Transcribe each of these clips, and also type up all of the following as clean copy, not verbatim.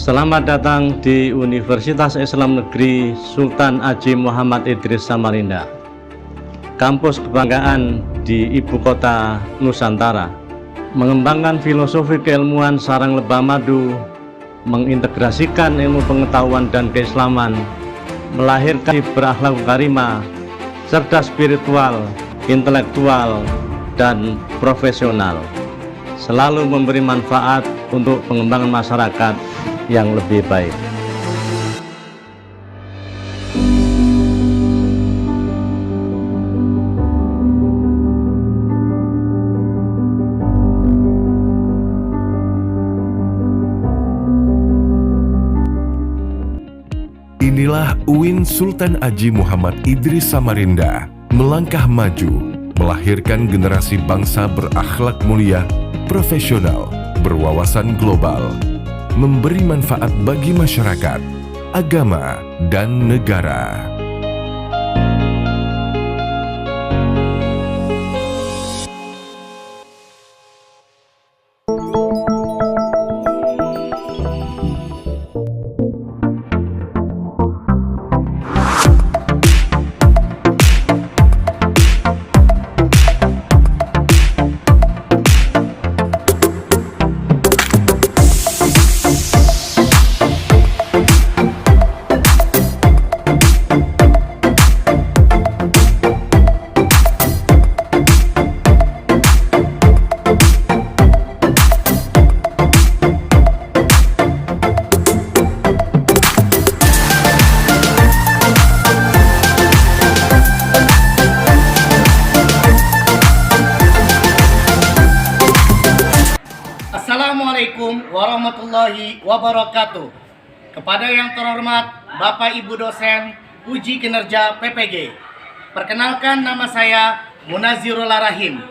Selamat datang di Universitas Islam Negeri Sultan Haji Muhammad Idris Samarinda, kampus kebanggaan di ibu kota Nusantara. Mengembangkan filosofi keilmuan sarang lebah madu, mengintegrasikan ilmu pengetahuan dan keislaman, melahirkan berakhlak karimah, cerdas spiritual, intelektual, dan profesional, selalu memberi manfaat untuk pengembangan masyarakat yang lebih baik. Inilah UIN Sultan Haji Muhammad Idris Samarinda melangkah maju, melahirkan generasi bangsa berakhlak mulia, profesional, berwawasan global, memberi manfaat bagi masyarakat, agama, dan negara. Assalamualaikum warahmatullahi wabarakatuh. Kepada yang terhormat Bapak Ibu dosen uji kinerja PPG, perkenalkan nama saya Munazirul Rahim,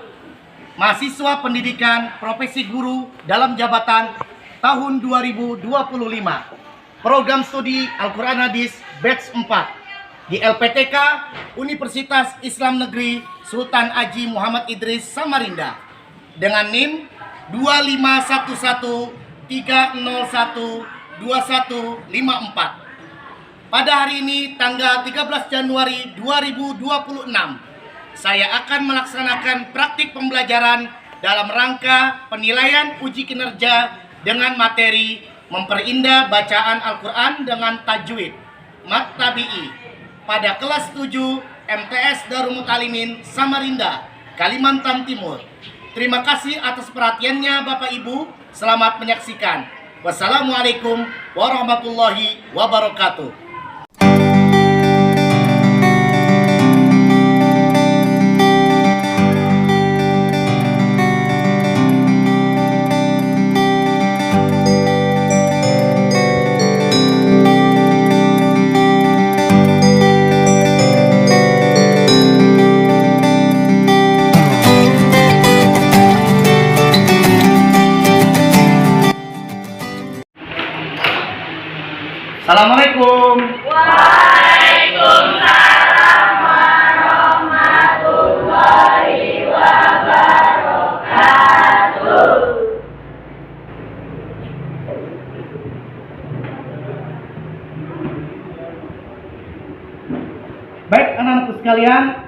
mahasiswa pendidikan profesi guru dalam jabatan tahun 2025, program studi Al-Quran Hadis batch 4 di LPTK Universitas Islam Negeri Sultan Haji Muhammad Idris Samarinda dengan NIM 25113012154. Pada hari ini tanggal 13 Januari 2026, saya akan melaksanakan praktik pembelajaran dalam rangka penilaian uji kinerja dengan materi memperindah bacaan Al-Quran dengan tajwid Mat Tabi'i pada kelas 7 MTS Darul Mutalimin Samarinda, Kalimantan Timur. Terima kasih atas perhatiannya Bapak Ibu. Selamat menyaksikan. Wassalamualaikum warahmatullahi wabarakatuh. Assalamualaikum. Waalaikumsalam warahmatullahi wabarakatuh. Baik anak-anakku sekalian,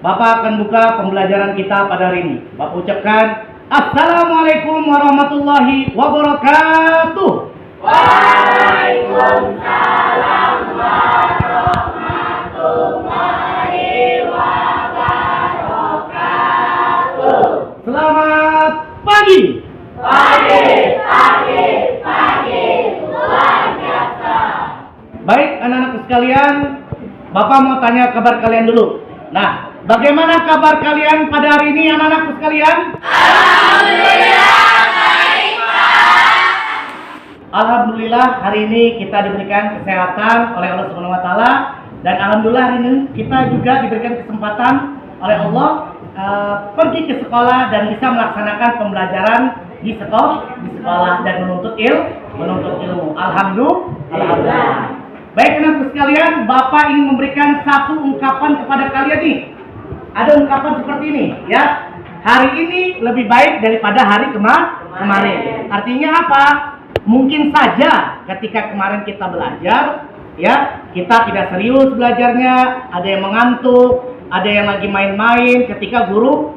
Bapak akan buka pembelajaran kita pada hari ini. Bapak ucapkan Assalamualaikum warahmatullahi wabarakatuh. Waalaikumsalam warahmatullahi wabarakatuh. Selamat pagi. Pagi luar biasa. Baik anak-anakku sekalian, Bapak mau tanya kabar kalian dulu. Nah, bagaimana kabar kalian pada hari ini anak-anakku sekalian? Alhamdulillah baik, Pak. Alhamdulillah hari ini kita diberikan kesehatan oleh Allah Subhanahu wa taala, dan alhamdulillah hari ini kita juga diberikan kesempatan oleh Allah pergi ke sekolah dan bisa melaksanakan pembelajaran di sekolah dan menuntut ilmu. Alhamdulillah. Baik anak-anak sekalian, Bapak ingin memberikan satu ungkapan kepada kalian nih. Ada ungkapan seperti ini, ya. Hari ini lebih baik daripada hari kemarin. Artinya apa? Mungkin saja ketika kemarin kita belajar, ya, kita tidak serius belajarnya, ada yang mengantuk, ada yang lagi main-main ketika guru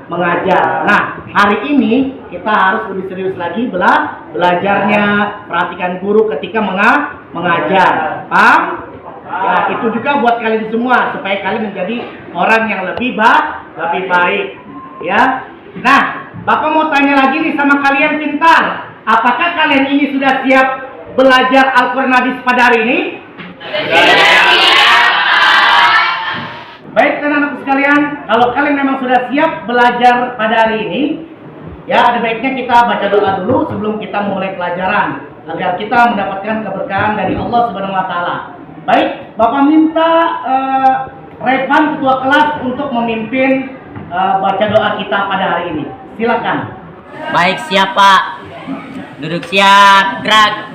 mengajar. Nah, hari ini kita harus lebih serius lagi belajarnya, perhatikan guru ketika mengajar. Paham? Ya, itu juga buat kalian semua supaya kalian menjadi orang yang lebih baik, ya. Nah, Bapak mau tanya lagi nih sama kalian pintar. Apakah kalian ini sudah siap belajar Al-Quran hadis pada hari ini? Baik anak-anakku sekalian, kalau kalian memang sudah siap belajar pada hari ini, ya ada baiknya kita baca doa dulu sebelum kita memulai pelajaran agar kita mendapatkan keberkahan dari Allah Subhanahu wa taala. Baik, Bapak minta Revan ketua kelas untuk memimpin baca doa kita pada hari ini. Silakan. Baik, siap Pak. Duduk siap, gerak.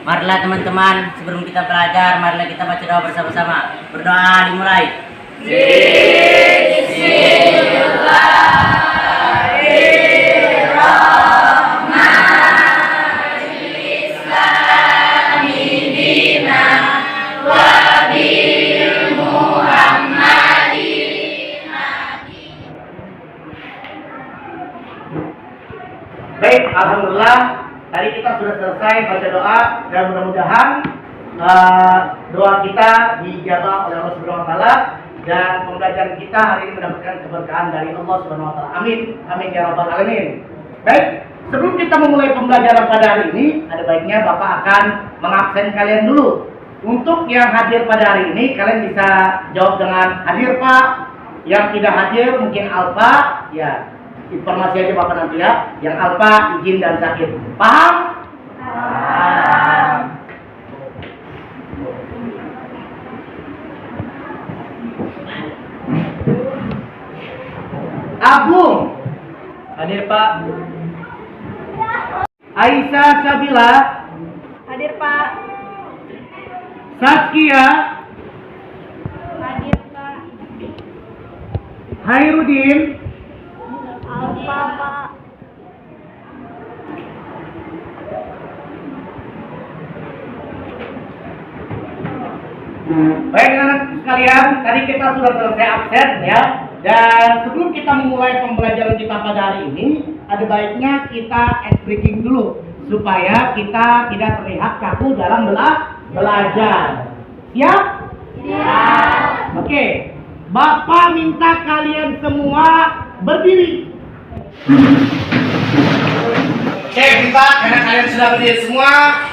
Marilah teman-teman, sebelum kita belajar, marilah kita baca doa bersama-sama. Berdoa dimulai. Baik, alhamdulillah tadi kita sudah selesai baca doa dan mudah-mudahan doa kita dijawab oleh Allah Subhanahu wa taala dan pembelajaran kita hari ini mendapatkan keberkahan dari Allah Subhanahu wa taala. Amin. Amin ya rabbal alamin. Baik, sebelum kita memulai pembelajaran pada hari ini, ada baiknya Bapak akan mengabsen kalian dulu. Untuk yang hadir pada hari ini, kalian bisa jawab dengan hadir Pak. Yang tidak hadir mungkin alfa, ya. Informasi aja Bapak nanti ya. Yang alfa izin dan sakit. Paham? Paham. Agung. Hadir Pak. Aisyah Sabila. Hadir Pak. Saskia. Hadir Pak. Hairudin. Alfa Pak. Baik anak sekalian, tadi kita sudah selesai absen ya. Dan sebelum kita memulai pembelajaran kita pada hari ini, ada baiknya kita ice breaking dulu supaya kita tidak terlihat kaku dalam belajar. Siap? Siap. Oke. Bapak minta kalian semua berdiri. Oke, kita karena kalian sudah berdiri semua,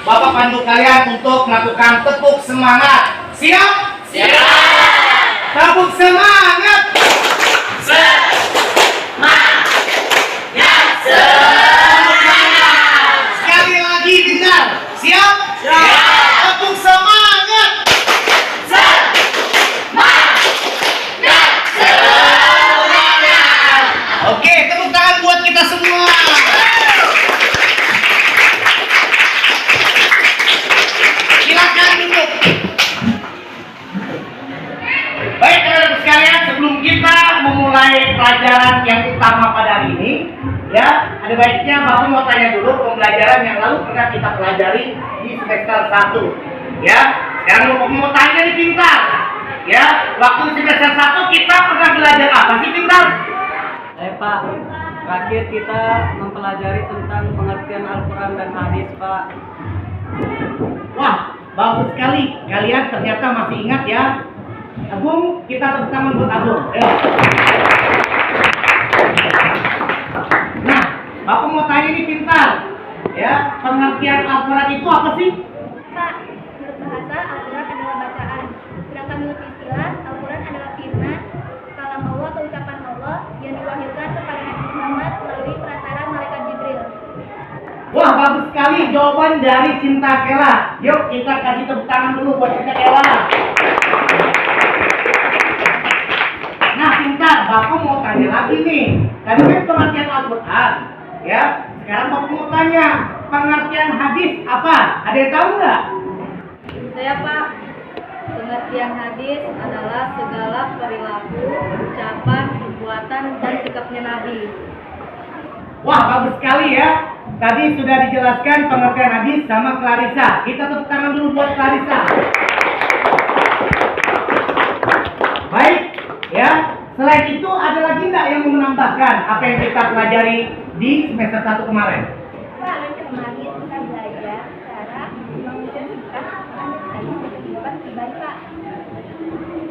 Bapak pandu kalian untuk melakukan tepuk semangat. Siap? Siap. Tepuk semangat. Sekali lagi dengar. Siap? Siap. Tepuk semangat. Oke, tepuk tangan buat kita semua. Silakan duduk. Baik teman-teman sekalian, sebelum kita memulai pelajaran yang utama pada hari ini, ya, ada baiknya Bapak mau tanya dulu pembelajaran yang lalu pernah kita pelajari di semester 1. Ya, sekarang mau tanya nih pintar. Ya, waktu semester 1 kita pernah belajar apa sih pintar? Pak, terakhir kita mempelajari tentang pengertian Al-Quran dan hadis Pak. Wah, bagus sekali. Kalian ternyata masih ingat ya. Agung, kita tepuk tangan buat Agung. Nah, Bapak mau tanya nih pintar. Ya, pengertian Al-Quran itu apa sih? Pak, menurut bahasa Al-Quran adalah bacaan. Sedangkan menurut istilah Al-Quran adalah firman kalam Allah atau ucapan Allah yang diwahyukan kepada Nabi Muhammad melalui perantara malaikat Jibril. Wah, bagus sekali jawaban dari Cinta Kela. Yuk, kita kasih tepuk tangan dulu buat Cinta Kela. Nah, pintar. Bapak mau tanya lagi nih. Tadi kan pengertian Al-Quran. Ya, sekarang Bapak mau tanya pengertian hadis apa? Ada yang tahu nggak? Saya Pak, pengertian hadis adalah segala perilaku, ucapan, perbuatan, dan sikapnya Nabi. Wah, bagus sekali ya. Tadi sudah dijelaskan pengertian hadis sama Clarissa. Kita tepuk tangan dulu buat Clarissa. Baik, ya. Selain itu ada lagi nggak yang mau menambahkan apa yang kita pelajari di semester 1 kemarin? Pak, kemarin kita belajar cara mengucapkan dapat dibaca.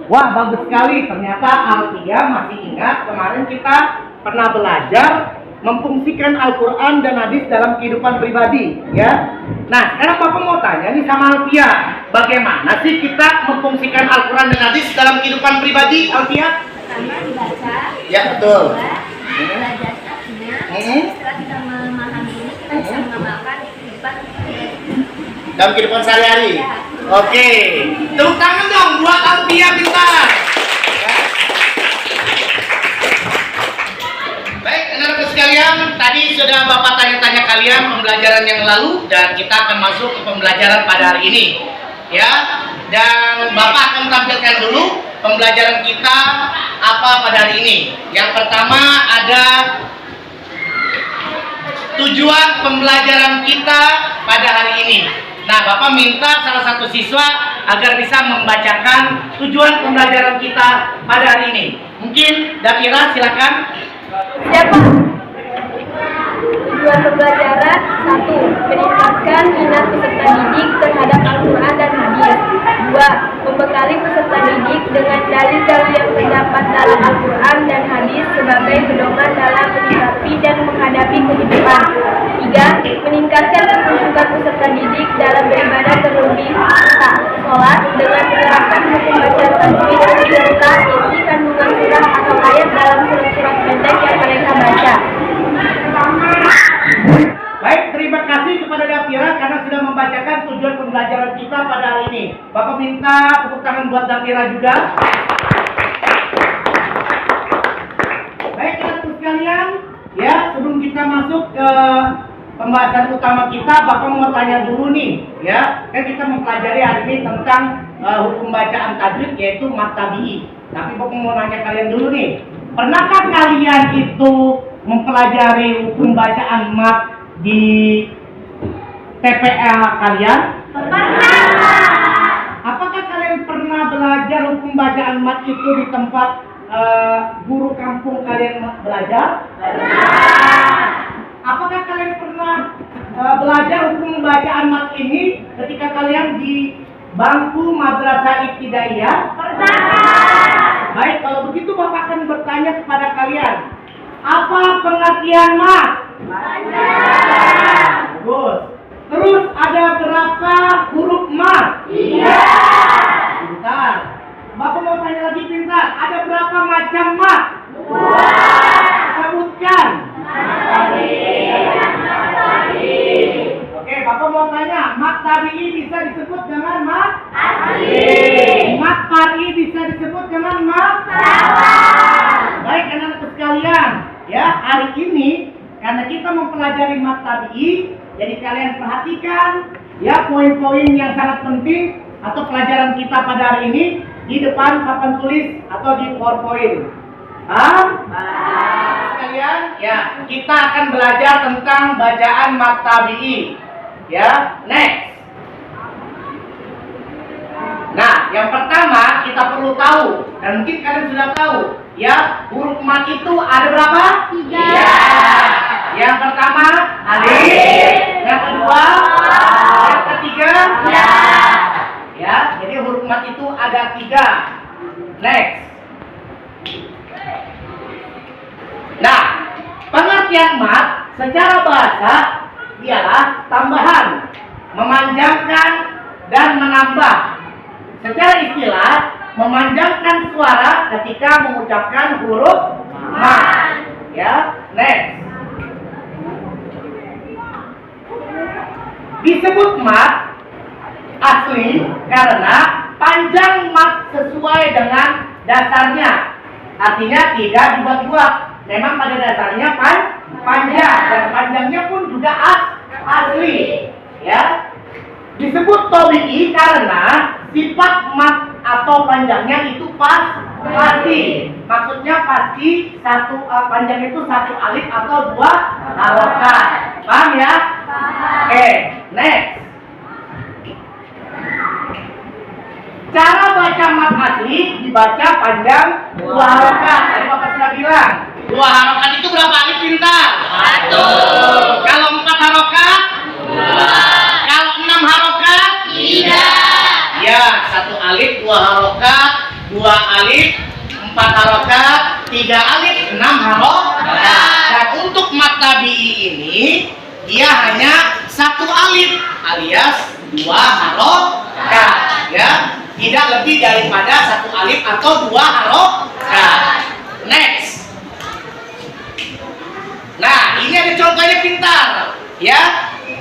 Wah, bagus sekali. Ternyata Alfia masih ingat kemarin kita pernah belajar memfungsikan Al-Quran dan hadis dalam kehidupan pribadi, ya. Nah, sekarang Bapak mau tanya nih sama Alfia, bagaimana sih kita memfungsikan Al-Quran dan hadis dalam kehidupan pribadi, Alfia? Pertama dibaca. Ya, betul. Kedua, belajar artinya. Setelah kita memahami ini, kita bisa mengamalkan di kehidupan Dalam kehidupan sehari-hari. Ya. Oke, tepuk tangan dong buat Alfia pintar. Baik, anak-anak sekalian, tadi sudah Bapak tanya-tanya kalian pembelajaran yang lalu dan kita akan masuk ke pembelajaran pada hari ini, ya. Dan Bapak akan tampilkan dulu pembelajaran kita apa pada hari ini. Yang pertama ada tujuan pembelajaran kita pada hari ini. Nah, Bapak minta salah satu siswa agar bisa membacakan tujuan pembelajaran kita pada hari ini. Mungkin Dapira, silakan. Siapa? Tujuan pembelajaran 1. Meningkatkan minat peserta didik terhadap Al-Quran dan hadis. 2. Membekali peserta didik dengan dalil-dalil yang terdapat dalam Al-Quran dan hadis sebagai pedoman dalam menyikapi dan menghadapi kehidupan. 3. Meningkatkan kekhusyukan peserta didik dalam beribadah terlebih sholat dengan menerapkan hukum bacaan tajwid serta isi kandungan surah atau ayat dalam surat-surat pendek yang mereka baca. Baik, terima kasih kepada Dapira karena sudah membacakan tujuan pembelajaran kita pada hari ini. Bapak minta tepuk tangan buat Dapira juga. Baik, teman-teman sekalian, ya, sebelum kita masuk ke pembahasan utama kita, Bapak mau tanya dulu nih, ya. Kan kita mempelajari hari ini tentang hukum bacaan tajwid yaitu mat tabi'i. Tapi Bapak mau nanya kalian dulu nih, pernahkah kalian itu mempelajari hukum bacaan mat di TPA kalian? Apakah kalian pernah belajar hukum bacaan mat itu di tempat guru kampung kalian belajar? Apakah kalian pernah belajar hukum bacaan mat ini ketika kalian di bangku madrasah ibtidaiyah? Baik, kalau begitu Bapak akan bertanya kepada kalian, apa pengertian mat? Bagus. Terus ada berapa huruf mat? 3. Pintar. Bapak mau tanya lagi pintar. Ada berapa macam mat? 2. Sebutkan. Oke, Bapak mau tanya, mat tabi'i bisa disebut dengan mat asli. Mat far'i bisa disebut dengan mat salah. Baik, anak-anak sekalian, ya, hari ini karena kita mempelajari mat tabi'i, jadi kalian perhatikan ya poin-poin yang sangat penting atau pelajaran kita pada hari ini di depan papan tulis atau di PowerPoint. Sekalian, ya, kita akan belajar tentang bacaan mat tabi'i. Ya, next. Nah, yang pertama kita perlu tahu dan mungkin kalian sudah tahu, ya, huruf mat itu ada berapa? 3. Yang pertama alif, yang kedua, yang ketiga, ya. Jadi huruf mat itu ada 3. Next. Nah, pengertian mat secara bahasa ialah tambahan, memanjangkan dan menambah. Secara istilah, memanjangkan suara ketika mengucapkan huruf mat. Ya, next. Disebut mat asli karena panjang mat sesuai dengan dasarnya. Artinya tidak dibuat-buat. Memang pada dasarnya panjang dan panjangnya pun juga asli. Ya. Disebut tabi'i karena sifat mat atau panjangnya itu pas Pasti. Maksudnya pasti satu panjang itu satu alif atau dua harokat. Paham ya? Oke, next. Cara baca mat asli dibaca panjang dua harokat. Tadi Bapak sudah bilang. Dua harokat itu berapa alif pintar? Satu. Kalau 4 harokat? 2. Kalau 6 harokat? 3. Ya, 1 alif, 2 harokat, 2 alif, 4 harokat, 3 alif, 6 harokat. Dan untuk mat tabi'i ini dia hanya 1 alif alias 2 harokat, ya. Tidak lebih daripada 1 alif atau 2 harokat. Next. Nah, ini ada contohnya pintar, ya.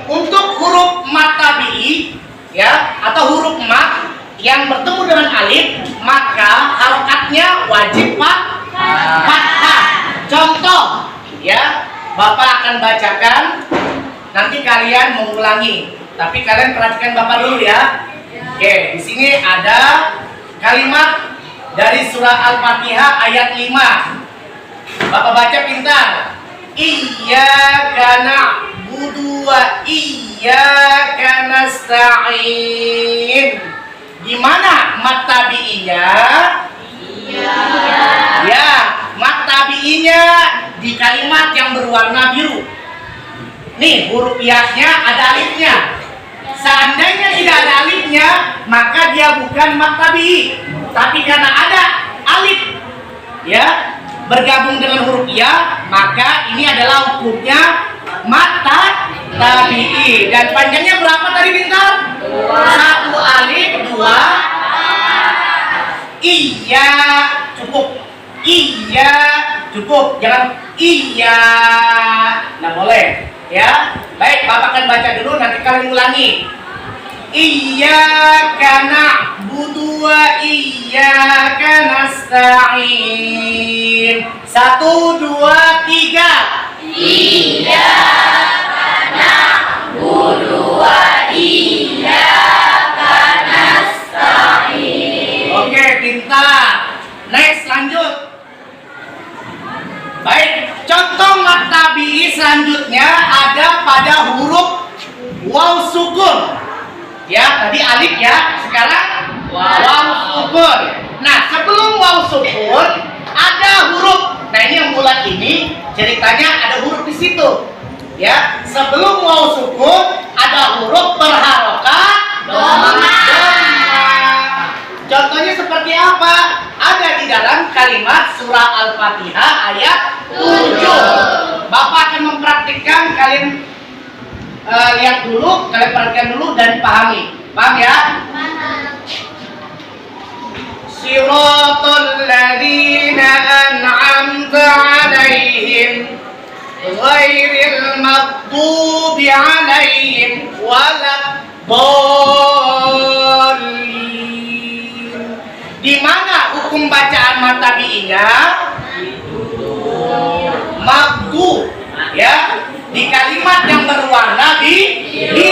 Untuk huruf mat tabi'i, ya, atau huruf mat yang bertemu dengan alif, maka harokatnya wajib fathah. Contoh, ya, Bapak akan bacakan, nanti kalian mengulangi. Tapi kalian perhatikan Bapak dulu ya. Oke, di sini ada kalimat dari surah Al-Fatihah ayat 5. Bapak baca pintar. Iyyaka na'budu wa iyyaka nasta'in. Gimana mat tabi'inya? Ya, mat tabi'inya di kalimat yang berwarna biru. Nih, huruf ya-nya ada alifnya. Seandainya tidak ada alifnya, maka dia bukan mat tabi'i. Tapi karena ada alif, ya, bergabung dengan huruf ya, maka ini adalah hukumnya mat tabi'i. Dan panjangnya berapa tadi Bintang? 1 alif, 2 iya cukup. Iya cukup, jangan iya. Nah, boleh ya. Baik, Bapak akan baca dulu, nanti kalian ulangi. Iyyaka na'budu wa iyyaka nasta'in. 1, 2, 3. Iyyaka na'budu wa iyyaka nasta'in. Oke, pintar. Next, lanjut. Baik, contoh mat tabi'i selanjutnya ada pada huruf waw sukun. Ya, tadi alif ya, sekarang waw sukun. Nah, sebelum waw sukun ada huruf. Nah, ini yang bulat ini ceritanya ada huruf di situ. Ya, sebelum waw sukun ada huruf berharokat dhamma. Contohnya seperti apa? Ada di dalam kalimat surah Al-Fatihah ayat 7. Bapak akan mempraktikkan, kalian lihat dulu, kalian perhatikan dulu dan pahami. Paham ya? Siratal ladzina an'amta 'alaihim ghairil maghdubi 'alaihim waladdallin. Di mana hukum bacaan mat tabi'inya? Maghdub, ya. Di kalimat yang berwarna biru,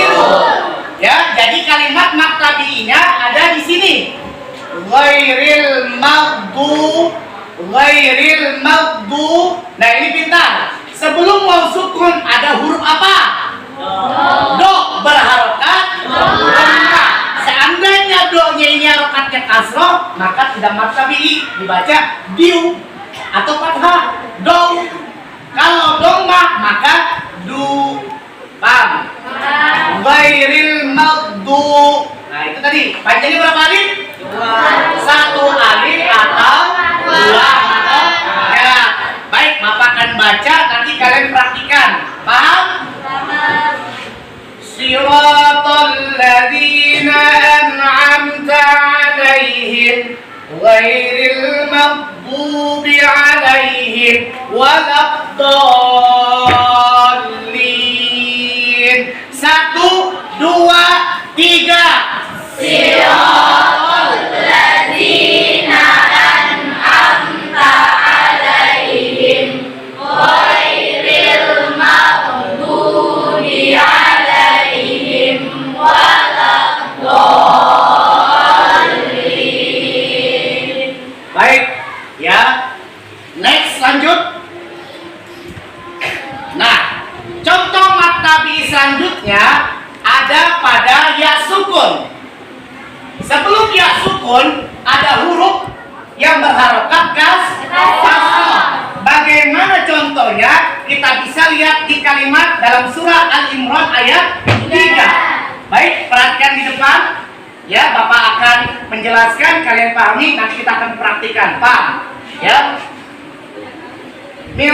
ya. Jadi kalimat mat tabi'inya ada di sini. Ghairil maghdub. Nah, ini pintar. Sebelum waw sukun ada huruf apa? Do berharokat dhamma. Seandainya do-nya ini harokatnya kasroh, maka tidak mat tabi'i, dibaca diu atau fathah do. Kalau dhamma maka du. Paham? Ghairil maghdub. Nah, itu tadi. Panjangnya berapa alif? 1 alif atau 2 ya. Baik, Bapak akan baca, nanti kalian praktikan. Paham? Siratal ladzina an'amta 'alaihim ghairil maghdubi 'alaihim waladdallin. 1, 2, 3. Siratal ladzina an'amta 'alaihim ghairil maghdubi 'alaihim waladdallin. Baik, sukun ada huruf yang berharokat kasroh. Bagaimana contohnya? Kita bisa lihat di kalimat dalam surah Al-Imran ayat 3. Baik, perhatikan di depan. Ya, Bapak akan menjelaskan, kalian pahami, nanti kita akan praktikan. Paham? Ya. Min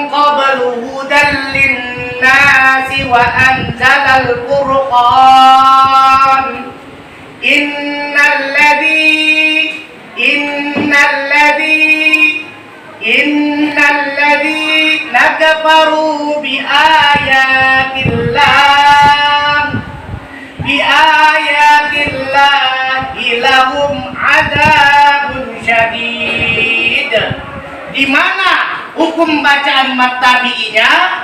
qablu hudan linnasi wa anzalal furqan. Innalladzina kafaru biayatillahi lahum adzabun syadid. Di mana hukum bacaan mat tabi'inya?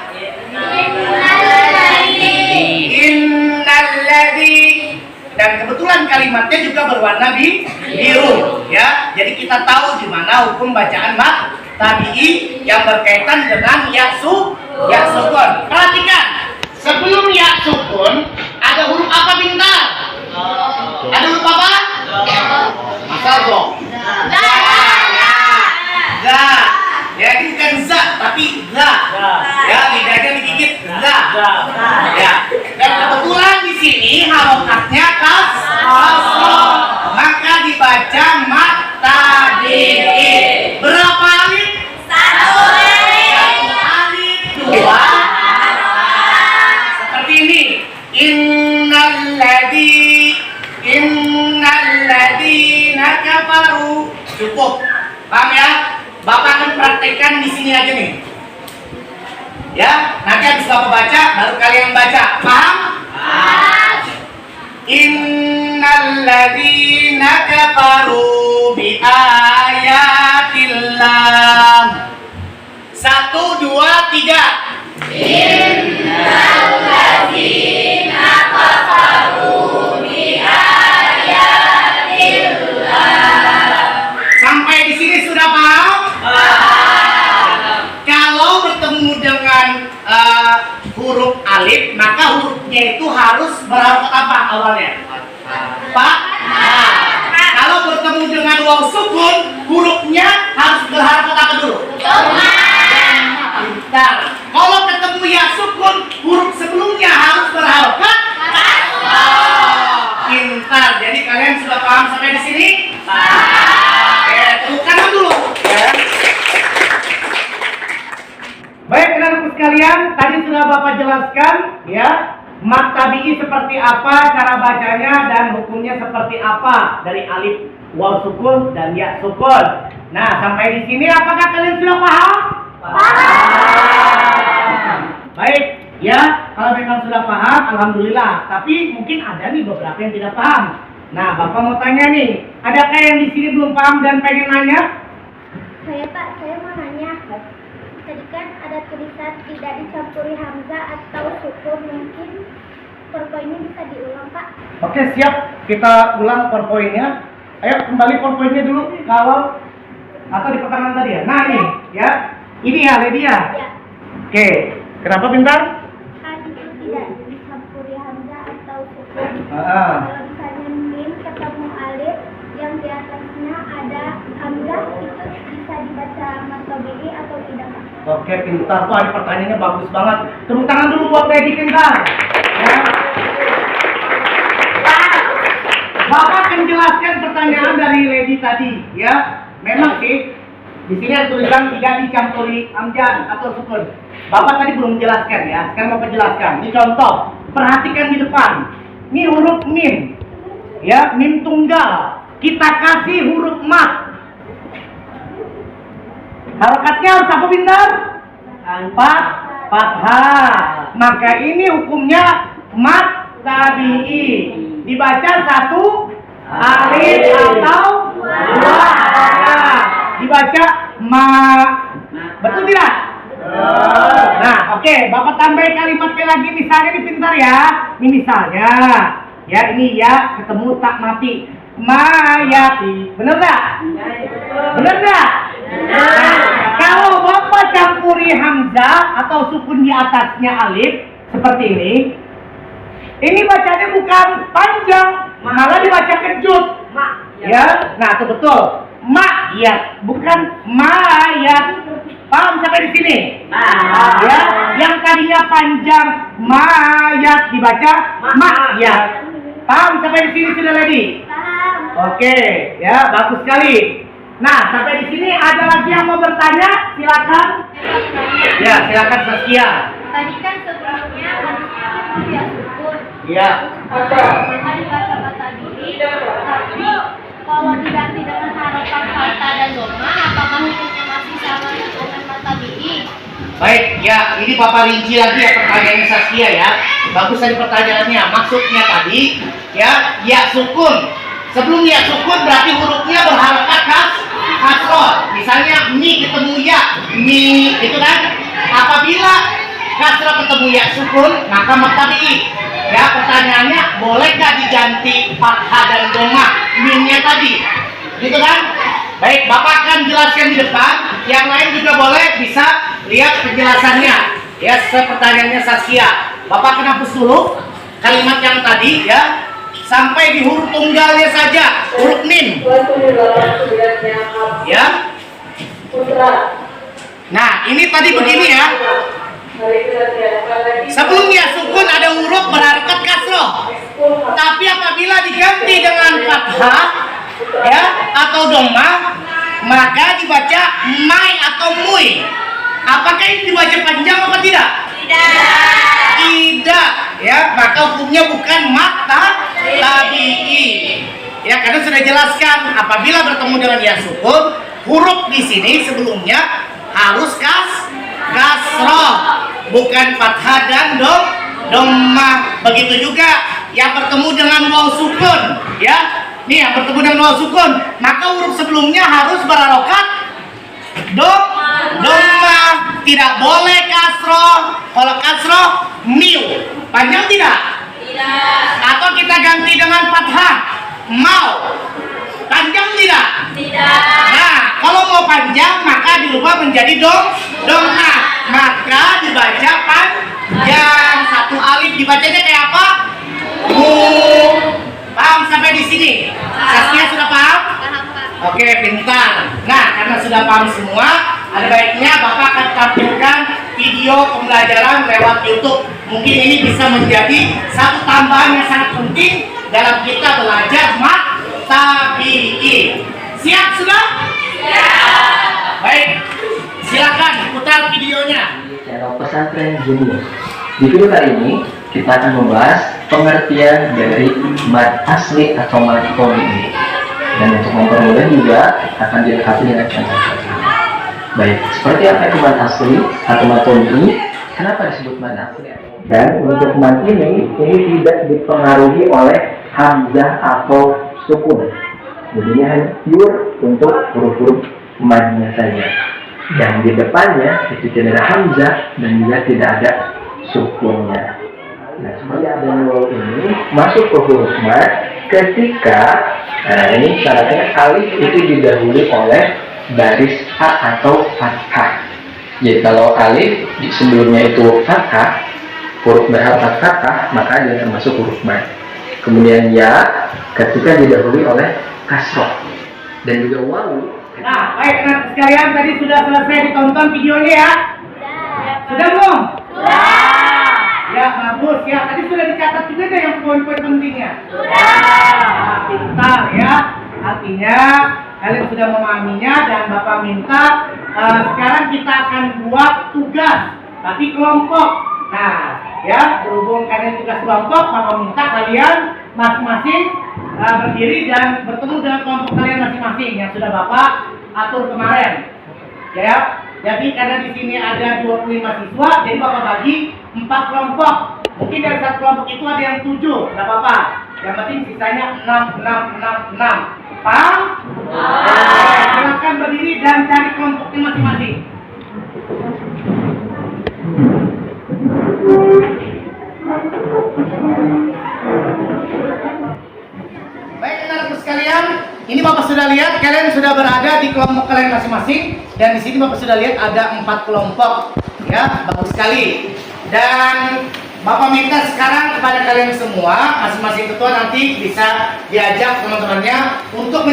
Innalladzi. Dan kebetulan kalimatnya juga berwarna biru, ya. Jadi kita tahu di mana hukum bacaan mat tabi'i yang berkaitan dengan ya sukun. Perhatikan, sebelum ya sukun ada huruf apa bintang? Ada huruf apa? Masa dong. Za. Ya, ini bukan za, tapi za. Ya, lidahnya digigit za. Ya. Dan kebetulan di sini harokatnya kasroh, maka dibaca mat tabi'i. Berapa alif? 1 alif. 2. Seperti ini. Innalladzina kafaru. Cukup. Paham ya? Bapak akan praktekkan di sini aja nih. Ya, nanti habis Bapak baca, baru kalian baca. Paham? Innalladzina kafaru biayatillah. 1, 2, 3. Innalladzina kafaru biayatillah. Sampai di sini sudah paham? Kalau bertemu dengan huruf alif, maka hurufnya itu harus berharokat apa awalnya? Pak. Kalau bertemu dengan waw sukun, hurufnya harus berharokat apa dulu? Pintar. Kalau ketemu ya sukun, huruf sebelumnya harus berharokat. Pintar. Jadi kalian sudah paham sampai di sini? Tepuk tangan dulu. Ya. Baik, anak-anak sekalian, tadi sudah Bapak jelaskan, ya, mat tabi'i seperti apa, cara bacanya dan hukumnya seperti apa dari alif, waw sukun dan ya sukun. Nah, sampai di sini apakah kalian sudah paham? Baik, ya, kalau memang sudah paham, alhamdulillah. Tapi mungkin ada nih beberapa yang tidak paham. Nah, Bapak mau tanya nih, adakah yang di sini belum paham dan pengen nanya? Saya Pak, saya mau nanya. Tadi kan ada tulisan tidak dicampuri hamzah atau sukun, mungkin PowerPoint-nya bisa diulang Pak? Oke, siap. Kita ulang PowerPoint-nya. Ayo kembali PowerPoint-nya dulu. Kalau atau di pertengahan tadi ya. Nah ini, ya. Ini ya, Ledia. Ya. Oke. Kenapa pintar? Kan itu tidak dicampuri hamzah atau sukun. Ah. Kalau misalnya mim ketemu alif yang di atasnya ada hamzah, itu bisa dibaca mat tabi'i atau tidak Pak? Oke, pintar. Wah, ini pertanyaannya bagus banget. Tepuk tangan dulu buat Lady pintar. Ya. Bapak akan jelaskan pertanyaan dari Lady tadi, ya. Memang sih di sini ada tulisan tidak dicampuri hamzah atau sukun. Bapak tadi belum menjelaskan ya. Sekarang Bapak jelaskan. Ini contoh. Perhatikan di depan. Ini huruf mim. Ya, mim tunggal. Kita kasih huruf mat. Harokatnya harus apa bintang? Fathah. Maka ini hukumnya mat tabi'i. Dibaca 1 alif atau 2 harokat. Dibaca ma. Betul tidak? Nah, oke. Bapak tambahin kalimatnya lagi. Misalnya ini pintar ya. Ini misalnya. Ya, ini ya ketemu tak mati. Mayati. Bener gak? Bener gak? Nah, kalau Bapak campuri hamzah atau sukun di atasnya alif seperti ini bacanya bukan panjang, malah dibaca kejut. Ya, nah itu betul. Mayat, bukan mayat. Paham sampai di sini? Ya, yang tadinya panjang mayat dibaca mayat. Paham sampai di sini sudah lady? Oke, ya bagus sekali. Nah, sampai di sini ada lagi yang mau bertanya? Silakan. Ya, silakan Saskia. Tadi kan sebelumnya harusnya ya syukur. Iya. Maka dibaca kata diri, tapi kalau diganti dengan harapan kata dan doma, apakah hukumnya masih sama dengan kata diri? Baik, ya ini Papa rinci lagi ya pertanyaannya Saskia ya. Bagus tadi pertanyaannya. Maksudnya tadi ya sukun. Sebelum ya sukun berarti hurufnya berharakat kasroh. Misalnya mi ketemu ya, mi itu kan. Apabila kasroh ketemu ya sukun, maka maktabi. Ya pertanyaannya, bolehkah diganti fathah dan doma minnya tadi? Gitu kan? Baik, Bapak akan jelaskan di depan. Yang lain juga boleh bisa lihat penjelasannya. Ya, pertanyaannya Saskia. Bapak akan hapus dulu kalimat yang tadi ya. Sampai di huruf tunggalnya saja, huruf mim. Ya. Nah, ini tadi begini ya. Sebelumnya sukun ada huruf berharakat kasroh. Tapi apabila diganti dengan fathah ya atau doma, maka dibaca mai atau mui. Apakah ini dibaca panjang apa tidak? Tidak, ya, maka hukumnya bukan mata tabi'i. Ya, karena sudah jelaskan apabila bertemu dengan ya sukun, huruf di sini sebelumnya harus kasroh, bukan fathah dan domah. Begitu juga yang bertemu dengan waw sukun, ya. Nih yang bertemu dengan waw sukun, maka huruf sebelumnya harus berharokat domah. Tidak boleh kasroh. Kalau kasroh miu, panjang tidak? Tidak. Atau kita ganti dengan fathah mau, panjang tidak? Tidak. Nah, kalau mau panjang maka dirubah menjadi domah. Maka dibaca panjang. Satu alif dibacanya kayak apa? Mu. Paham sampai di sini? Saskia sudah paham? Paham, Pak. Oke, pintar. Nah, karena sudah paham semua, ada baiknya Bapak akan tampilkan video pembelajaran lewat YouTube. Mungkin ini bisa menjadi satu tambahan yang sangat penting dalam kita belajar tabi'i. Siap sudah? Siap. Baik, silakan putar videonya. Channel Pesantren Jenius. Di video kali ini kita akan membahas pengertian dari mad asli atau mad tomi. Dan untuk mempermudah juga akan dilengkapi dengan contoh. Baik, seperti apa itu mad asli atau mad tomi? Kenapa disebut mad asli? Dan untuk mad ini tidak dipengaruhi oleh hamzah atau sukun. Jadi ini hanya pure untuk huruf-huruf madnya saja. Yang di depannya itu tidak ada hamzah dan juga tidak ada sukunnya. Nah, seperti adanya waw ini masuk ke huruf mad ketika ini syaratnya alif itu didahului oleh baris a atau fathah. Jadi kalau alif sebelumnya itu fathah, huruf berharakat fathah, maka dia termasuk huruf mad. Kemudian ya ketika didahului oleh kasroh dan juga waw. Nah, baik anak sekalian, tadi sudah selesai ditonton videonya ya? Sudah belum? Sudah. Ya, bagus ya. Tadi sudah dicatat juga deh yang poin-poin pentingnya. Sudah. Nah, pintar ya. Artinya kalian sudah memahaminya dan Bapak minta sekarang kita akan buat tugas, tapi kelompok. Nah, ya, berhubung kalian tugas kelompok, Bapak minta kalian masing-masing berdiri dan bertemu dengan kelompok kalian masing-masing yang sudah Bapak atur kemarin. Ya, jadi karena di sini ada 25 siswa, jadi Bapak bagi 4 kelompok. Mungkin dari satu kelompok itu ada yang 7, tidak apa-apa. Yang penting sisanya 6. Paham? Silakan berdiri dan cari kelompoknya masing-masing. Baik anak-anak sekalian, ini Bapak sudah lihat kalian sudah berada di kelompok kalian masing-masing dan di sini Bapak sudah lihat ada 4 kelompok, ya bagus sekali. Dan Bapak minta sekarang kepada kalian semua masing-masing ketua nanti bisa diajak teman-temannya untuk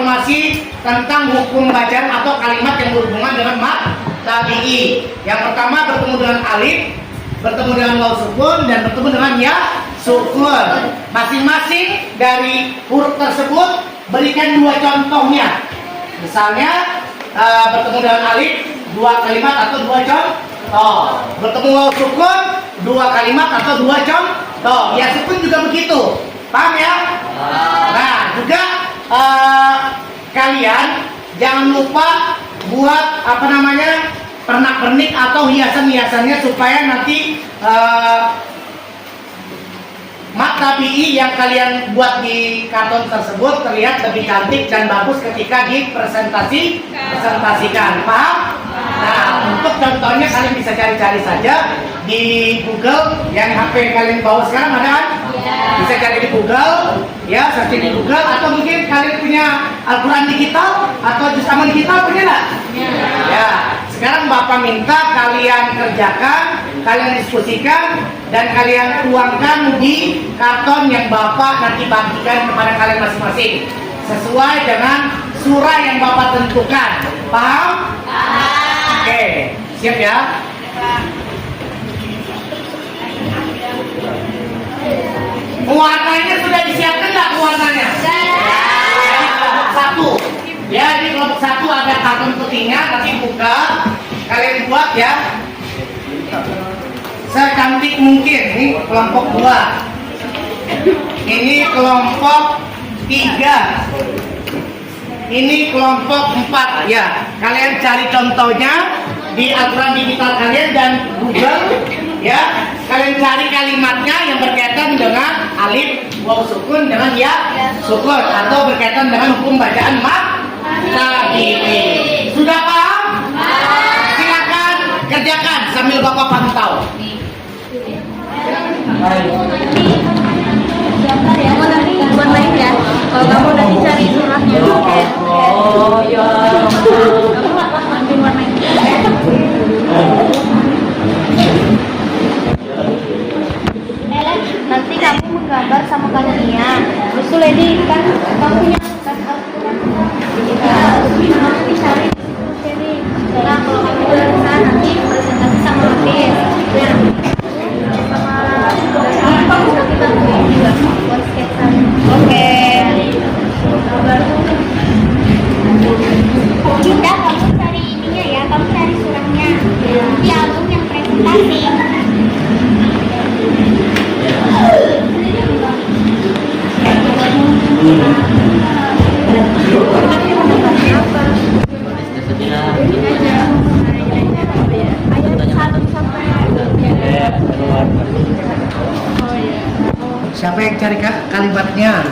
informasi tentang hukum bacaan atau kalimat yang berhubungan dengan mat tabi'i. Yang pertama bertemu dengan alif, bertemu dengan waw sukun, dan bertemu dengan ya sukun. Masing-masing dari huruf tersebut berikan dua contohnya. Misalnya bertemu dengan alif dua kalimat atau dua contoh. Bertemu waw sukun dua kalimat atau dua contoh. Ya sukun juga begitu. Paham ya? Nah, juga kalian jangan lupa buat pernak-pernik atau hiasan-hiasannya supaya nanti mat tabi'i yang kalian buat di karton tersebut terlihat lebih cantik dan bagus ketika dipresentasikan. Paham? Nah, untuk contohnya kalian bisa cari-cari saja di Google. Yang HP kalian bawa sekarang ada kan? Bisa cari di Google, ya, searching di Google, atau mungkin kalian punya Al-Quran digital atau juz aman digital, punya nggak? Ya, sekarang Bapak minta kalian kerjakan, kalian diskusikan, dan kalian tuangkan di karton yang Bapak nanti bagikan kepada kalian masing-masing sesuai dengan surah yang Bapak tentukan. Paham? Oke, siap ya? Warnanya sudah disiapkan nggak warnanya? Jadi kelompok satu. Ya, di kelompok satu ada karton putihnya, nanti buka, kalian buat ya secantik mungkin. Ini kelompok 2. Ini kelompok 3. Ini kelompok 4 ya. Kalian cari contohnya di Al-Quran digital kalian dan Google ya. Kalian cari kalimatnya yang berkaitan dengan alif, waw sukun dengan ya sukun, atau berkaitan dengan hukum bacaan mat tabi'i. Sudah paham? Silakan kerjakan sambil Bapak pantau. Kamu nanti buat lain ya. Kalau kamu nanti cari surahnya. Oh ya. Kamu nanti warnain. Nanti kamu menggambar sama Kania. Terus tuh Lady kan kamu punya kan Al-Quran. Kamu dicari sini. Nah kalau kamu udah kesana nanti presentasi sama Hafiz. Sama nanti bantuin juga buat sketsa. Oke. Kita kamu cari ininya ya, kamu cari surahnya. Nanti album yang presentasi. Siapa yang cari kalimatnya?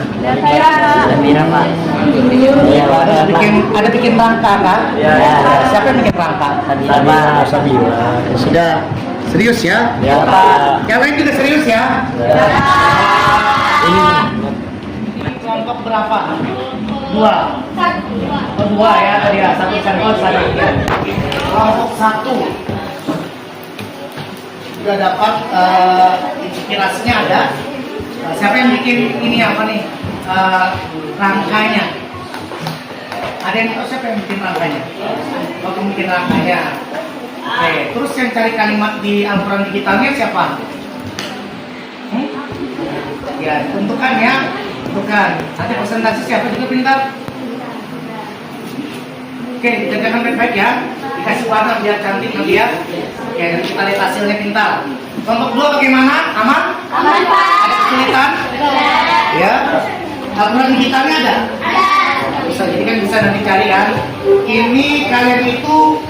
Mira, Pak. Ada bikin rangka kan? Siapa yang bikin rangka? Sabira. Sudah serius ya? Ya, Pak. Yang lain juga serius ya? Ini kelompok berapa? 2. Oh, 2 ya tadi ya. 1 sampel 1. Kelompok 1 sudah dapat inspirasinya ada. Siapa yang bikin ini apa nih? Rangkanya. Ada yang tahu siapa yang bikin rangkanya? Waktu bikin rangkanya. Oke, terus yang cari kalimat di Al-Quran digitalnya siapa? Ya, tentukan ya. Tentukan. Nanti presentasi siapa juga pintar. Oke, dikerjakan baik-baik ya. Dikasih warna biar cantik nanti ya. Oke, nanti kita lihat hasilnya pintar. Kelompok 2 bagaimana? Aman? Aman, Pak. Ada kesulitan? Ya. Al-Quran digitalnya ada? Bisa, jadi kan bisa nanti cari kan. Ini kalian itu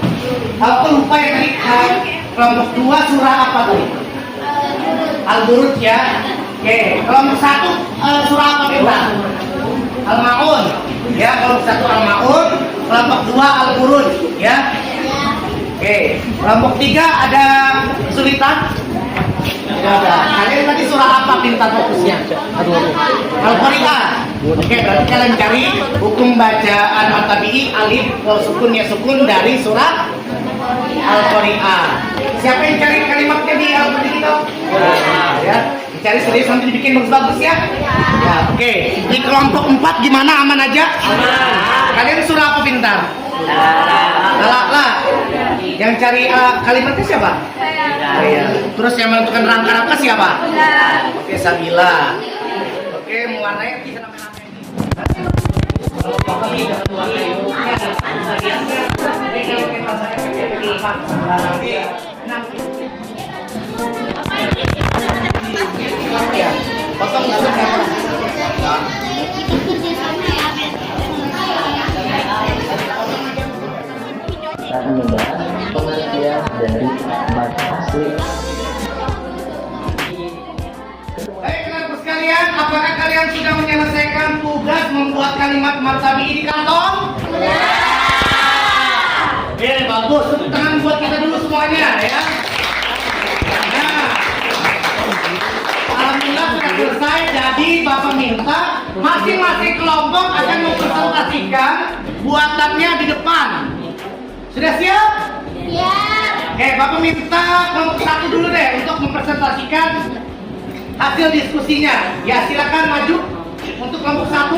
aku lupa ya tadi kelompok 2 surah apa tadi? Al-Buruj ya. Oke, kelompok 1 surah apa kita? Al-Maun. Ya, kelompok 1 Al-Maun, kelompok 2 Al-Buruj ya. Oke, kelompok 3 ada kesulitan? Tidak ada. Kalian tadi surah apa pintar fokusnya? Al-Qari'ah. Oke, berarti kalian cari hukum bacaan at-tabi'i alif waw sukun ya sukun dari surah Al-Qari'ah. Siapa yang cari kalimatnya di Al-Qari'ah? Ya, dicari serius nanti dibikin bagus-bagus ya. Ya, oke. Di kelompok 4 gimana, aman aja? Aman. Kalian surah apa pintar? La. Yang cari kalimatnya siapa? Saya. Terus yang menentukan rangka-rangka siapa? Oke, Sabila. Oke, mewarnai bisa potong dulu Kita akan membahas pengertian dari mat asli. Baik, teman-teman sekalian, apakah kalian sudah menyelesaikan tugas membuat kalimat mat tabi'i di kantong? Oke, bagus. Tepuk tangan buat kita dulu semuanya ya. Nah, alhamdulillah sudah selesai. Jadi Bapak minta masing-masing kelompok akan mempresentasikan buatannya di depan. Sudah siap? Siap. Oke, Bapak minta kelompok 1 dulu deh untuk mempresentasikan hasil diskusinya. Ya, silakan maju untuk kelompok 1.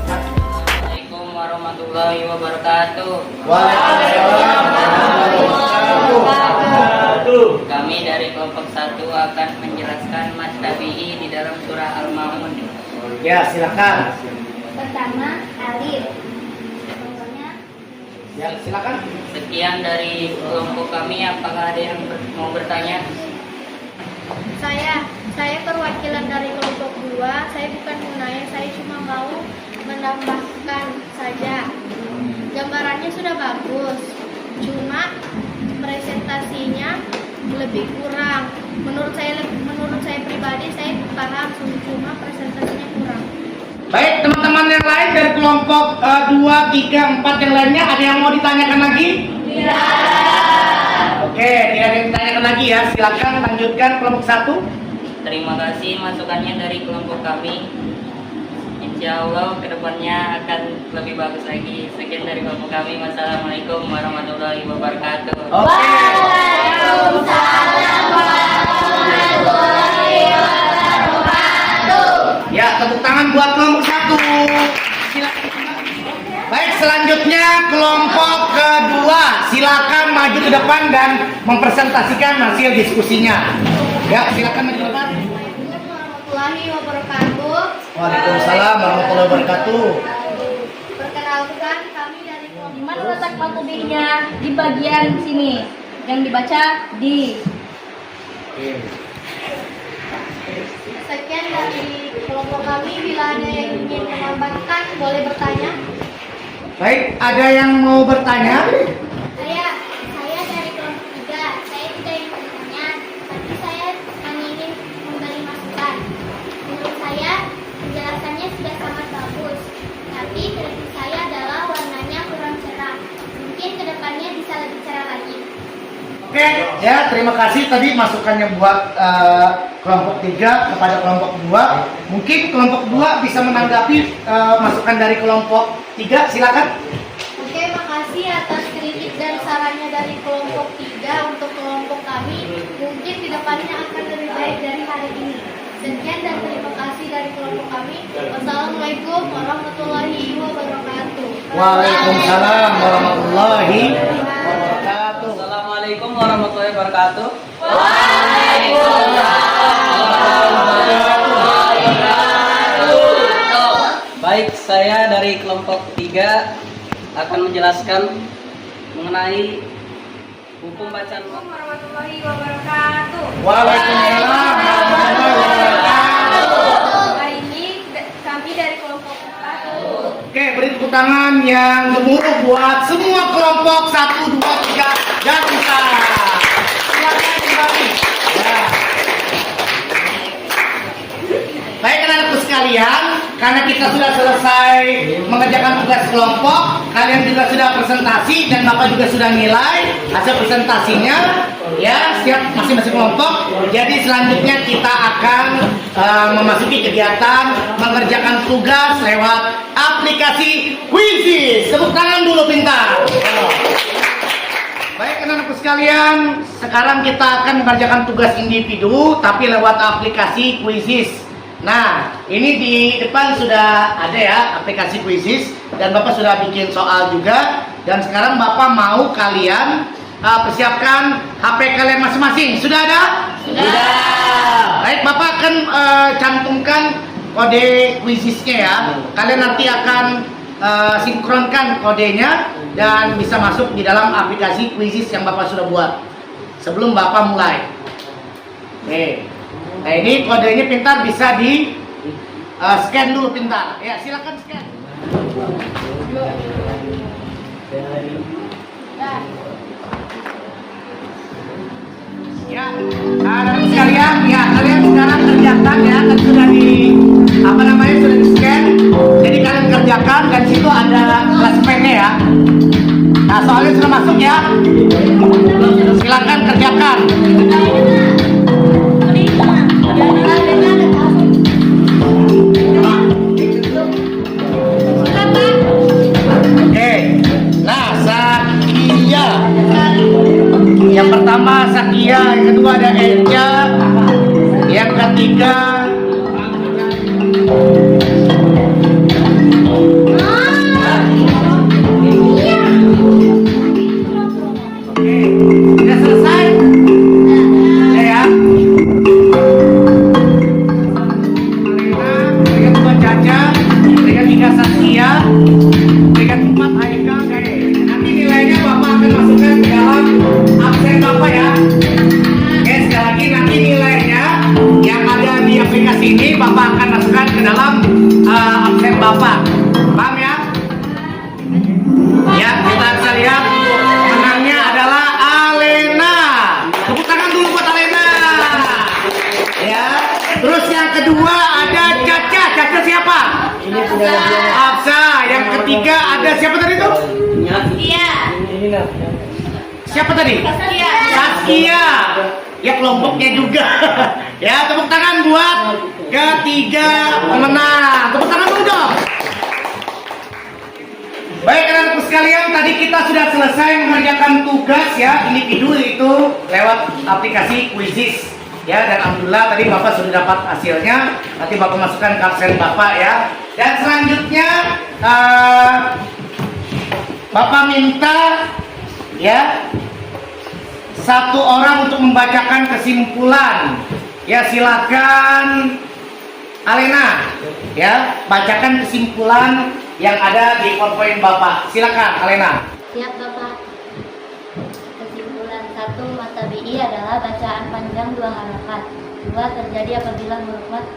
Assalamualaikum warahmatullahi wabarakatuh. Waalaikumsalam warahmatullahi wabarakatuh. Kami dari kelompok 1 akan menjelaskan mat tabi'i di dalam surah Al-Ma'un. Ya, silakan. Pertama, alif. Ya, silakan. Sekian dari kelompok kami, apakah ada yang mau bertanya? Saya perwakilan dari kelompok 2. Saya bukan menanya, saya cuma mau menambahkan saja. Gambarannya sudah bagus, cuma presentasinya lebih kurang. Menurut saya pribadi, saya paham, cuma presentasinya kurang. Baik, teman-teman yang lain dari kelompok 2, 3, 4 yang lainnya ada yang mau ditanyakan lagi? Tidak. Oke, tidak ada yang ditanyakan lagi ya. Silakan lanjutkan kelompok 1. Terima kasih masukannya dari kelompok kami. Insya Allah kedepannya akan lebih bagus lagi. Sekian dari kelompok kami. Wassalamualaikum warahmatullahi wabarakatuh. Oke. Ya, tepuk tangan buat kelompok 1. Silakan. Baik, selanjutnya kelompok kedua. Silakan maju ke depan dan mempresentasikan hasil diskusinya. Ya, silakan maju ke depan. Warahmatullahi wabarakatuh. Waalaikumsalam warahmatullahi wabarakatuh. Perkenalkan, kami dari kelompok. Di mana letak matubihnya? Di bagian sini. Yang dibaca di. Sekian dari kelompok kami. Bila ada yang ingin menambahkan, boleh bertanya. Baik, ada yang mau bertanya? Saya dari kelompok 3. Saya tidak ingin bertanya, tapi saya ingin memberi masukan. Menurut saya, penjelasannya sudah sangat bagus. Tapi kritik saya adalah warnanya kurang cerah. Mungkin kedepannya bisa lebih cerah lagi. Oke, ya terima kasih tadi masukannya buat kelompok 3 kepada kelompok 2. Mungkin kelompok 2 bisa menanggapi masukan dari kelompok 3, silakan. Oke, makasih atas kritik dan sarannya dari kelompok 3 untuk kelompok kami. Mungkin kedepannya akan lebih baik dari hari ini. Sekian dan terima kasih dari kelompok kami. Wassalamualaikum warahmatullahi wabarakatuh. Waalaikumsalam warahmatullahi wabarakatuh. Assalamualaikum warahmatullahi wabarakatuh. Baik, saya dari kelompok 3 akan menjelaskan mengenai hukum bacaan. Warahmatullahi wabarakatuh. Waalaikumsalam warahmatullahi wabarakatuh. Hari ini kami dari kelompok 4. Oke, beri tepuk tangan yang gemuruh buat semua kelompok 1, 2, 3 dan 4. Silakan kembali. Ya. Baik, anak-anakku sekalian, karena kita sudah selesai mengerjakan tugas kelompok, kalian juga sudah presentasi dan Bapak juga sudah nilai hasil presentasinya ya, setiap masing-masing kelompok. Jadi selanjutnya kita akan memasuki kegiatan mengerjakan tugas lewat aplikasi Quizzes. Tepuk tangan dulu pintar. Baik anak-anakku sekalian, sekarang kita akan mengerjakan tugas individu tapi lewat aplikasi Quizizz. Nah, ini di depan sudah ada ya aplikasi Quizizz dan Bapak sudah bikin soal juga. Dan sekarang Bapak mau kalian persiapkan HP kalian masing-masing. Sudah ada? Sudah. Baik, Bapak akan cantumkan kode Quizizz-nya ya. Kalian nanti akan sinkronkan kodenya dan bisa masuk di dalam aplikasi Quizizz yang Bapak sudah buat sebelum Bapak mulai. Nih, nah ini kodenya pintar bisa di scan dulu pintar. Ya silakan scan. Ya, nah sekalian ya kalian sekarang kerjakan ya kan sudah di sudah di scan. Jadi kalian kerjakan dan situ ada klasmennya ya. Nah soalnya sudah masuk ya. Silakan kerjakan. Oke. Nah Sakia. Yang pertama Sakia, yang kedua ada Eja, yang ketiga sudah selesai? Ya. Peringkat 2 Caca, peringkat 3 Saskia, peringkat 4 Haika. Nanti nilainya Bapak akan masukkan ke dalam absen Bapak ya. Oke, sekali lagi nanti nilainya yang ada di aplikasi ini Bapak akan masukkan ke dalam absen Bapak. Paham ya? Ya, kita bisa lihat menangnya adalah Alena. Tepuk tangan dulu buat Alena. Ya. Terus yang kedua ada Caca. Caca siapa? Ini sudah Afsa. Yang ketiga ada siapa tadi tuh? Iya. Siapa tadi? Saskia. Ya kelompoknya juga. Ya, tepuk tangan buat ketiga pemenang. Tepuk tangan dulu dong. Baik anak-anakku sekalian, tadi kita sudah selesai mengerjakan tugas ya individu itu lewat aplikasi Quizizz ya, dan alhamdulillah tadi Bapak sudah dapat hasilnya. Nanti Bapak masukkan ke absen Bapak ya. Dan selanjutnya Bapak minta ya satu orang untuk membacakan kesimpulan. Ya silakan Alena ya, bacakan kesimpulan yang ada di PowerPoint Bapak. Silakan Alena. Siap Bapak. Kesimpulan 1, matabi'i adalah bacaan panjang 2 harakat. 2, terjadi apabila huruf mat,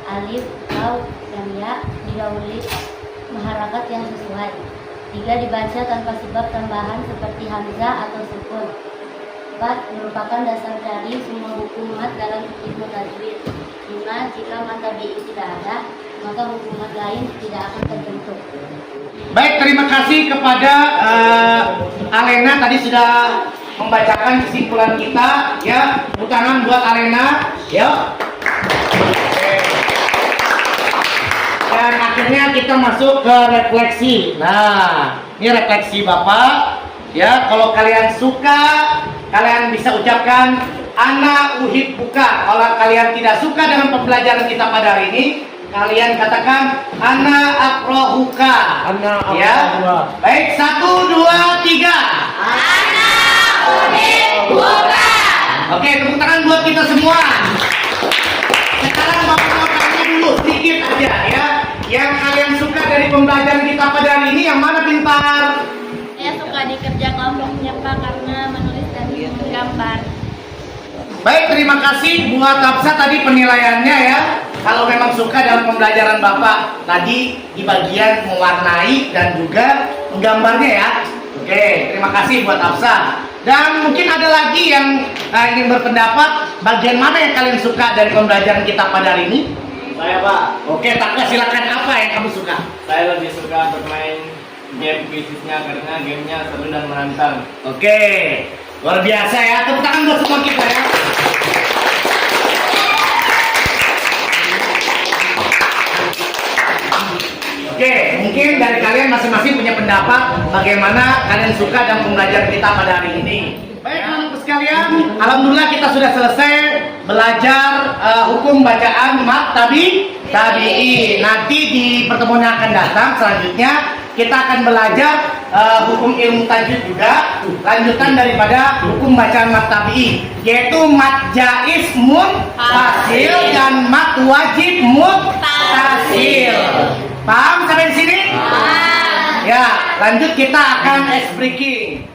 alif, waw, dan ya didahului harakat yang sesuai. 3, dibaca tanpa sebab tambahan seperti hamzah atau sukun. 4, merupakan dasar dari semua hukum mat dalam ilmu tajwid. 5, jika matabi'i tidak ada, maka hukum mat lain tidak akan terbentuk. Baik, terima kasih kepada Alena tadi sudah membacakan kesimpulan kita ya. Tepuk tangan buat Alena ya. Dan akhirnya kita masuk ke refleksi. Nah, ini refleksi Bapak ya. Kalau kalian suka, kalian bisa ucapkan ana uhibbuka. Kalau kalian tidak suka dengan pembelajaran kita pada hari ini, kalian katakan ana akrahuka. Ya. Baik, 1, 2, 3. Ana uhibbuka. Oke, tepuk tangan buat kita semua. Sekarang Bapak mau tanya dulu sedikit aja ya. Yang kalian suka dari pembelajaran kita pada hari ini yang mana pintar? Saya suka di kerja kelompoknya Pak karena menulis dan menggambar. Baik, terima kasih buat Hafsa tadi penilaiannya ya. Kalau memang suka dalam pembelajaran Bapak tadi di bagian mewarnai dan juga menggambarnya ya. Oke, terima kasih buat Hafsa. Dan mungkin ada lagi yang ingin berpendapat bagian mana yang kalian suka dari pembelajaran kita pada hari ini? Saya Pak, Oke, Takwa silakan, apa yang kamu suka? saya lebih suka bermain game Quizizz-nya karena gamenya seru dan menantang. Oke, luar biasa ya. Tepuk tangan buat semua kita ya. Oke, mungkin dari kalian masing-masing punya pendapat bagaimana kalian suka dan pembelajaran kita pada hari ini. Baik, anak-anak sekalian, alhamdulillah kita sudah selesai belajar hukum bacaan mat tabi'i. Nanti di pertemuan yang akan datang selanjutnya kita akan belajar hukum ilmu tajwid juga, lanjutan daripada hukum bacaan mat tabi'i, yaitu mat jaiz muttasil dan mat wajib muttasil. Paham sampai di sini? Ya, lanjut kita akan ice breaking.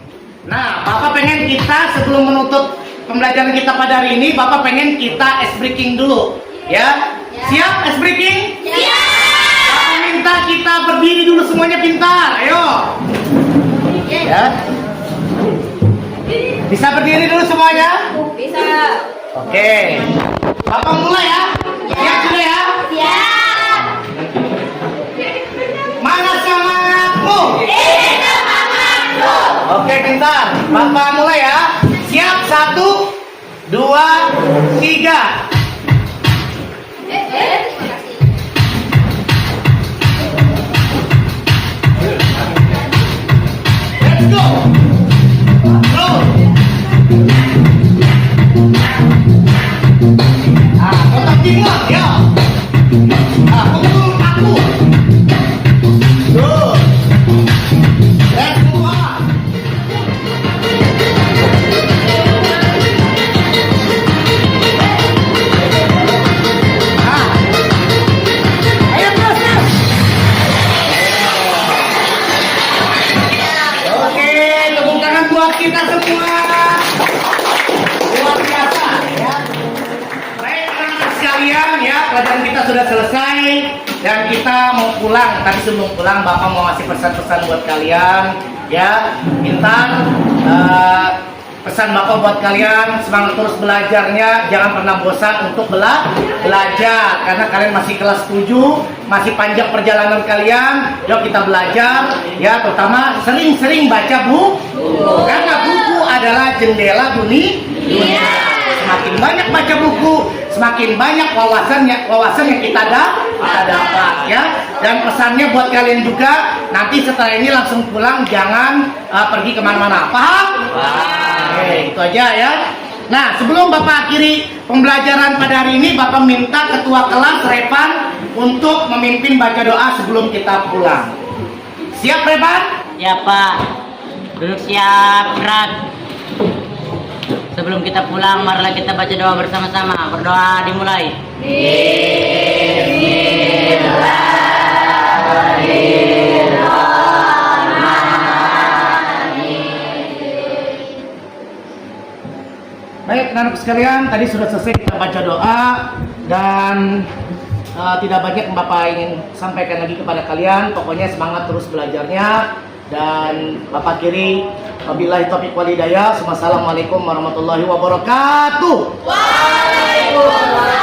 Nah, Bapak pengen kita sebelum menutup pembelajaran kita pada hari ini, Bapak pengen kita ice breaking dulu, ya? Siap ice breaking? Bapak minta kita berdiri dulu semuanya pintar, ayo. Ya. Bisa berdiri dulu semuanya? Bisa. Oke. Bapak mulai ya? Siap sudah ya? Siap. Mana semangatmu? Ini semangatku. Oke, pintar. Bapak mulai ya. Siap, 1, 2, 3. Let's go. Go. Kotak timur, ya. Pukul aku. Good. Let's move on. Ayo terus. Oke, tepuk tangan buat kita semua. Luar biasa ya. Baik anak-anak sekalian ya, pelajaran kita sudah selesai dan kita mau pulang. Tapi sebelum pulang Bapak mau ngasih pesan-pesan buat kalian ya. Pintar. Pesan Bapak buat kalian, semangat terus belajarnya, jangan pernah bosan untuk belajar karena kalian masih kelas 7, masih panjang perjalanan kalian. Yuk kita belajar ya, terutama sering-sering baca buku karena buku adalah jendela dunia. Semakin banyak baca buku, semakin banyak wawasan yang kita dapat ya. Dan pesannya buat kalian juga, nanti setelah ini langsung pulang, jangan pergi kemana-mana. Paham? Oke, itu aja ya. Nah, sebelum Bapak akhiri pembelajaran pada hari ini, Bapak minta ketua kelas Revan untuk memimpin baca doa sebelum kita pulang. Siap Revan? Ya Pak. Duduk siap, gerak. Sebelum kita pulang, marilah kita baca doa bersama-sama. Berdoa dimulai. Baik, anak-anak sekalian, tadi sudah selesai kita baca doa dan tidak banyak yang Bapak ingin sampaikan lagi kepada kalian. Pokoknya semangat terus belajarnya dan Bapak akhiri wabillahi taufiq wal hidayah. Wassalamualaikum warahmatullahi wabarakatuh. Waalaikumsalam.